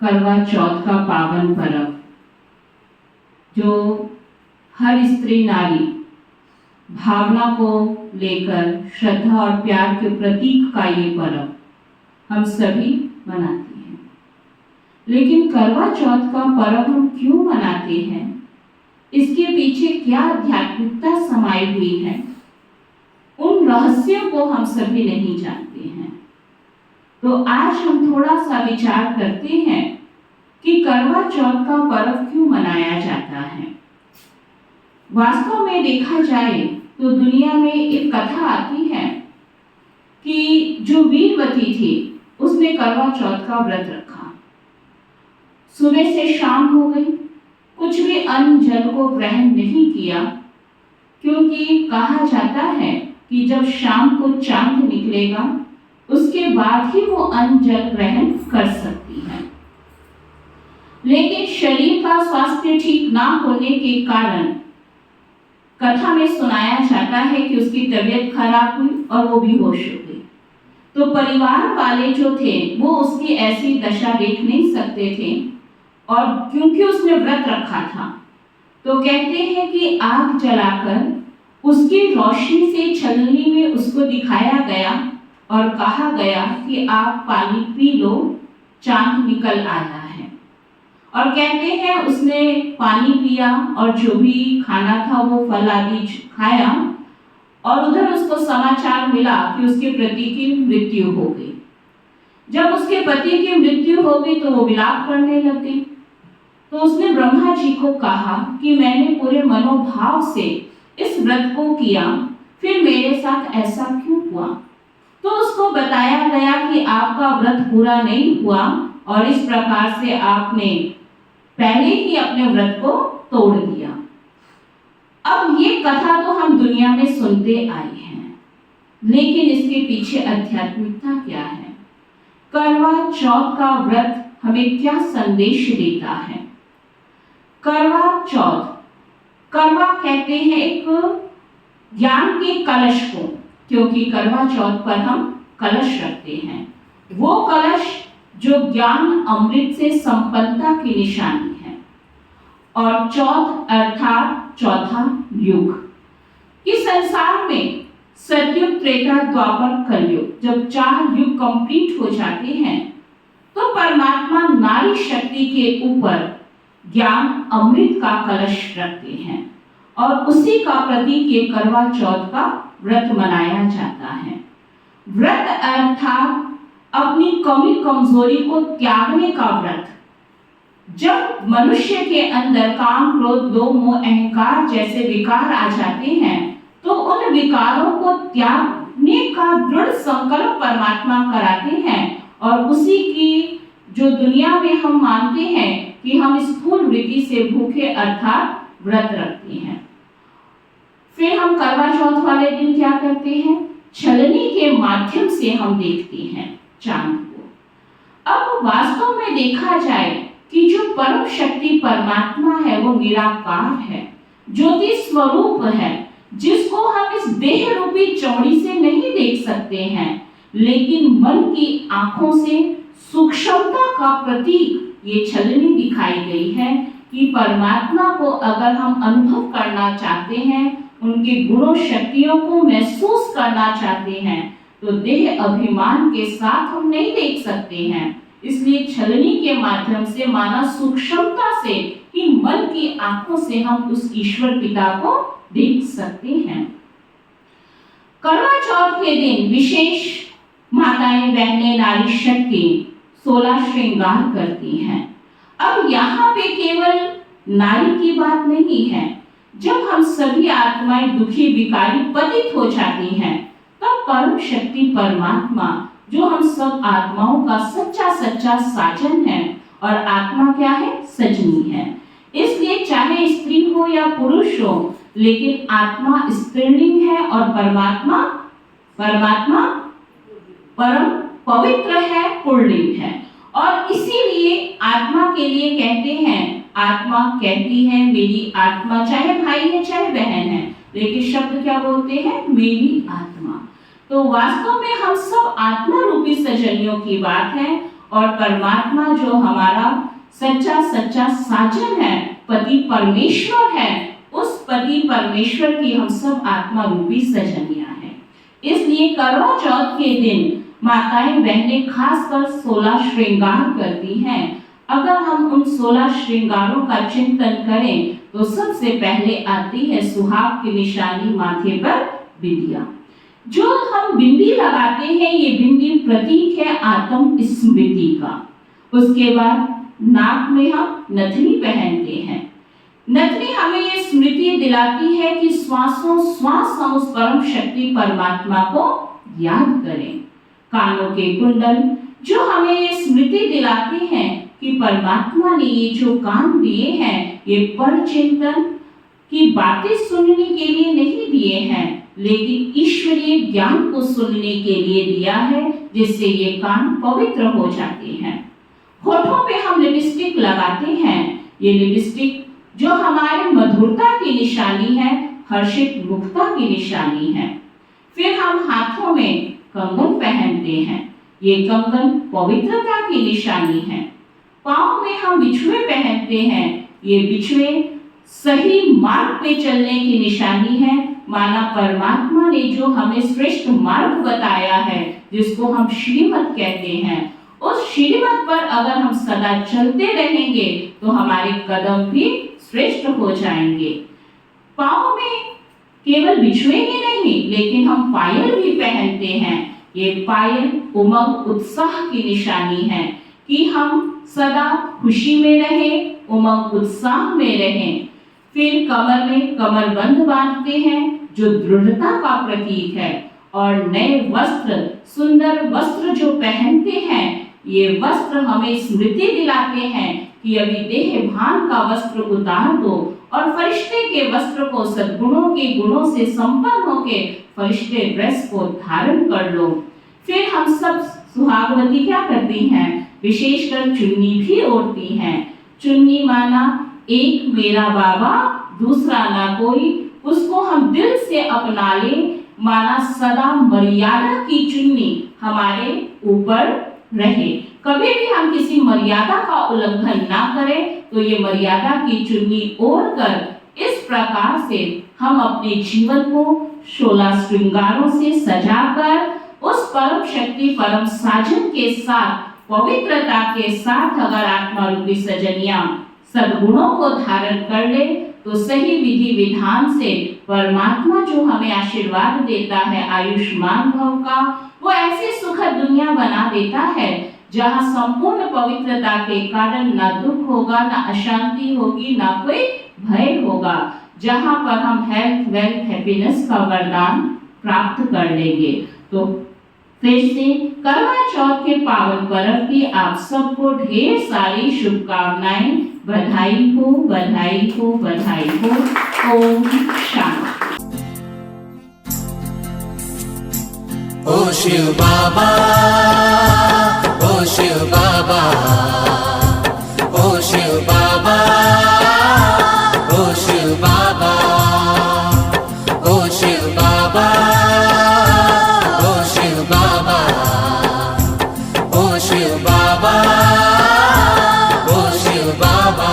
करवा चौथ का पावन पर्व जो हर स्त्री नारी भावना को लेकर श्रद्धा और प्यार के प्रतीक का ये पर्व हम सभी मनाते हैं। लेकिन करवा चौथ का पर्व हम क्यों मनाते हैं, इसके पीछे क्या आध्यात्मिकता समाई हुई है, उन रहस्यों को हम सभी नहीं जानते हैं। तो आज हम थोड़ा सा विचार करते हैं कि करवा चौथ का पर्व क्यों मनाया जाता है। वास्तव में देखा जाए तो दुनिया में एक कथा आती है कि जो वीरवती थी उसने करवा चौथ का व्रत रखा। सुबह से शाम हो गई, कुछ भी अन्न जल को ग्रहण नहीं किया, क्योंकि कहा जाता है कि जब शाम को चांद निकलेगा उसके बाद ही वो अन्न जल ग्रहण कर सकती है। लेकिन शरीर का स्वास्थ्य ठीक ना होने के कारण कथा में सुनाया जाता है कि उसकी तबीयत खराब हुई और वो बेहोश हो गई। तो परिवार वाले जो थे वो उसकी ऐसी दशा देख नहीं सकते थे, और क्योंकि उसने व्रत रखा था तो कहते हैं कि आग जलाकर उसकी रोशनी से छलनी में उसको दिखाया गया और कहा गया कि आप पानी पी लो, चांद निकल आया है। और कहते हैं उसने पानी पिया और जो भी खाना था वो फल आदि खाया, और उधर उसको समाचार मिला कि उसके पति की मृत्यु हो गई। जब उसके पति की मृत्यु हो गई तो वो विलाप करने लगी। तो उसने ब्रह्मा जी को कहा कि मैंने पूरे मनोभाव से इस व्रत को किया, फिर मेरे साथ ऐसा क्यों हुआ? तो उसको बताया गया कि आपका व्रत पूरा नहीं हुआ और इस प्रकार से आपने पहले ही अपने व्रत को तोड़ दिया। अब ये कथा तो हम दुनिया में सुनते आए हैं, लेकिन इसके पीछे आध्यात्मिकता क्या है? करवा चौथ का व्रत हमें क्या संदेश देता है? करवा चौथ, करवा कहते हैं एक ज्ञान के कलश को, क्योंकि करवा चौथ पर हम कलश रखते हैं। वो कलश जो ज्ञान अमृत से संपन्नता की निशानी है। और चौथ अर्थात चौथा युग। इस संसार में सतयुग, त्रेता, द्वापर, कलयुग, जब 4 युग कंप्लीट हो जाते हैं तो परमात्मा नारी शक्ति के ऊपर ज्ञान अमृत का कलश रखते हैं और उसी का प्रतीक ये करवा चौथ का व्रत मनाया जाता है। व्रत अर्थात अपनी कमी कमजोरी को त्यागने का व्रत। जब मनुष्य के अंदर काम, क्रोध, लोभ, मोह, अहंकार जैसे विकार आ जाते हैं तो उन विकारों को त्यागने का दृढ़ संकल्प परमात्मा कराते हैं और उसी की जो दुनिया में हम मानते हैं कि हम स्थूल वृत्ति से भूखे अर्थात व्रत रखते हैं। फिर हम करवा चौथ वाले दिन क्या करते हैं? छलनी के माध्यम से हम देखते हैं चांद को। अब वास्तव में देखा जाए कि जो परम शक्ति परमात्मा है वो निराकार है, ज्योति स्वरूप है, जिसको हम इस देह रूपी चौड़ी से नहीं देख सकते हैं, लेकिन मन की आंखों से सूक्ष्मता का प्रतीक ये छलनी दिखाई गई है कि परमात्मा को अगर हम अनुभव करना चाहते हैं, उनके गुणों शक्तियों को महसूस करना चाहते हैं, तो देह अभिमान के साथ हम नहीं देख सकते हैं। इसलिए छलनी के माध्यम से, माना सूक्ष्मता से कि मन की आंखों से हम उस ईश्वर पिता को देख सकते हैं। करवा चौथ के दिन विशेष माताएं, बहनें, नारी शक्ति 16 श्रृंगार करती हैं। अब यहाँ पे केवल नारी की बात नहीं है। जब हम सभी आत्माएं दुखी, विकारी, पतित हो जाती हैं, तब परम शक्ति परमात्मा जो हम सब आत्माओं का सच्चा साजन है, और आत्मा क्या है? सजनी है। इसलिए चाहे स्त्री हो या पुरुष हो, लेकिन आत्मा स्त्रीलिंग है और परमात्मा परम पवित्र है, पुल्लिंग है। और इसीलिए आत्मा के लिए कहते हैं, आत्मा कहती है मेरी आत्मा, चाहे भाई है चाहे बहन है, लेकिन शब्द क्या बोलते हैं? मेरी आत्मा। तो वास्तव में हम सब आत्मा रूपी सजनियों की बात है, और परमात्मा जो हमारा सच्चा साजन है, पति परमेश्वर है, उस पति परमेश्वर की हम सब आत्मा रूपी सजनियां हैं। इसलिए करवा चौथ के दिन माताएं, बहनें खासकर 16 श्रृंगार करती हैं। अगर हम उन 16 श्रृंगारों का चिंतन करें तो सबसे पहले आती है सुहाग की निशानी, माथे पर बिंदिया। जो हम बिंदी लगाते हैं, ये बिंदी प्रतीक है आत्म स्मृति का। उसके बाद नाक में हम नथनी पहनते हैं। नथनी हमें ये स्मृति दिलाती है कि श्वासों श्वास हम उस परम शक्ति परमात्मा को याद करें। कानों के कुंडल जो हमें ये स्मृति दिलाती हैं कि परमात्मा ने ये जो कान दिए हैं, ये पर चिंतन की बातें सुनने के लिए नहीं दिए हैं, लेकिन ईश्वरीय ज्ञान को सुनने के लिए दिया है, जिससे ये कान पवित्र हो जाते हैं। होठों पे हम लिपस्टिक लगाते हैं। ये लिपस्टिक जो हमारे मधुरता की निशानी है, हर्षित मुक्ता की निशानी है। फिर हम हाथों में कंगन पहनते हैं। ये कंगन पवित्रता की निशानी है। पाँव में हम बिछुए पहनते हैं। ये बिछुए सही मार्ग पे चलने की निशानी है। माना परमात्मा ने जो हमें श्रेष्ठ मार्ग बताया है, जिसको हम श्रीमत कहते हैं, उस श्रीमत पर अगर हम सदा चलते रहेंगे तो हमारे कदम भी श्रेष्ठ हो जाएंगे। पाँव में केवल बिछुए ही नहीं, लेकिन हम पायल भी पहनते हैं। ये पायल उमंग उत्साह की निशानी है कि हम सदा खुशी में रहें, उमंग उत्साह में रहें। फिर कमर में कमरबंद बांधते हैं जो दृढ़ता का प्रतीक है, और नए वस्त्र, सुंदर वस्त्र जो पहनते हैं, ये वस्त्र हमें स्मृति दिलाते हैं कि अभी देह भान का वस्त्र उतार दो और फरिश्ते के वस्त्र को सद्गुणों के गुणों से संपन्न होके फरिश्ते ड्रेस को धारण कर लो। फिर हम सब सुहागवती क्या करती हैं? विशेषकर चुन्नी भी ओढ़ती हैं। चुन्नी माना एक मेरा बाबा दूसरा ना कोई, उसको हम दिल से अपना लें, माना सदा मर्यादा की चुन्नी हमारे ऊपर रहे। कभी भी हम किसी मर्यादा का उल्लंघन ना करें, तो ये मर्यादा की चुन्नी ओढ़कर इस प्रकार से हम अपने जीवन को 16 श्रृंगारों से सजाकर उस परम शक्ति, परम साजन के साथ, पवित्रता के साथ अगर आत्मा रूपी सजनिया सद्गुणों को धारण कर ले, तो सही विधि विधान से परमात्मा जो हमें आशीर्वाद देता है आयुष्मान भव का, वो ऐसी सुखद दुनिया बना देता है जहाँ संपूर्ण पवित्रता के कारण ना दुख होगा, ना अशांति होगी, ना कोई भय होगा, जहाँ पर हम हेल्थ, वेल्थ, हैप्पीनेस का वरदान प्राप्त कर लेंगे। तो फिर से करवा चौथ के पावन पर्व की आप सबको ढेर सारी शुभकामनाएं, बधाई हो, बधाई हो, बधाई हो। ओम शांति। ओ शिव बाबा, ओ शिव बाबा, ओ शिव बाबा, ओ शिव बाबा, ओ शिव बाबा, ओ शिव बाबा, ओ शिव बाबा, ओ शिव बाबा।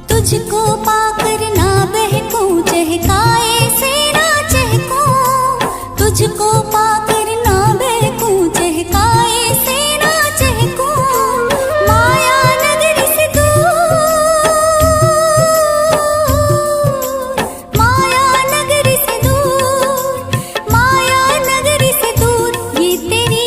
तुझको पाकर ना बहकूं, चहकाए से ना चहकूं, तुझको पाकर ना बहकूं, चहकाए से ना चहकूं, माया नगरी से दूर, माया नगरी से दूर, माया नगरी से दूर, ये तेरी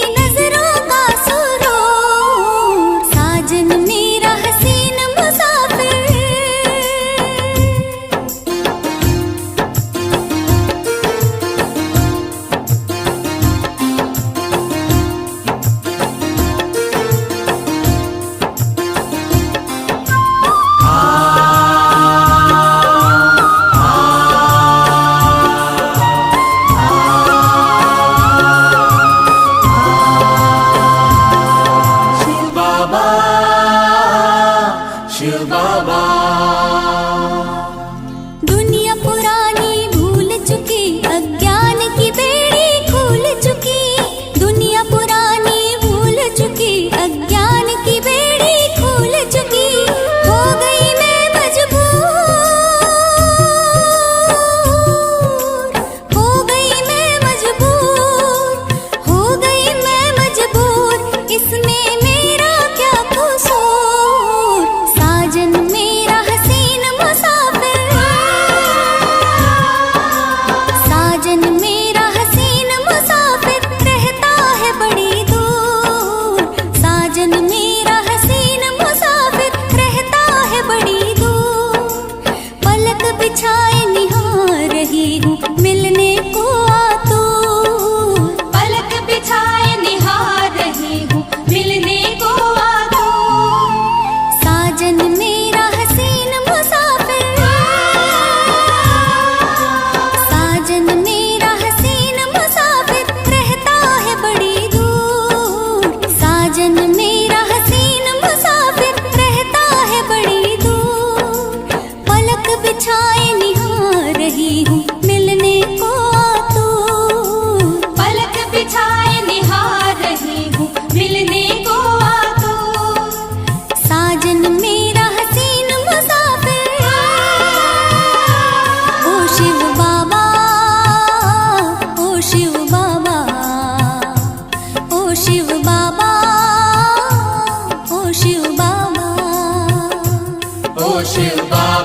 शिव बाबा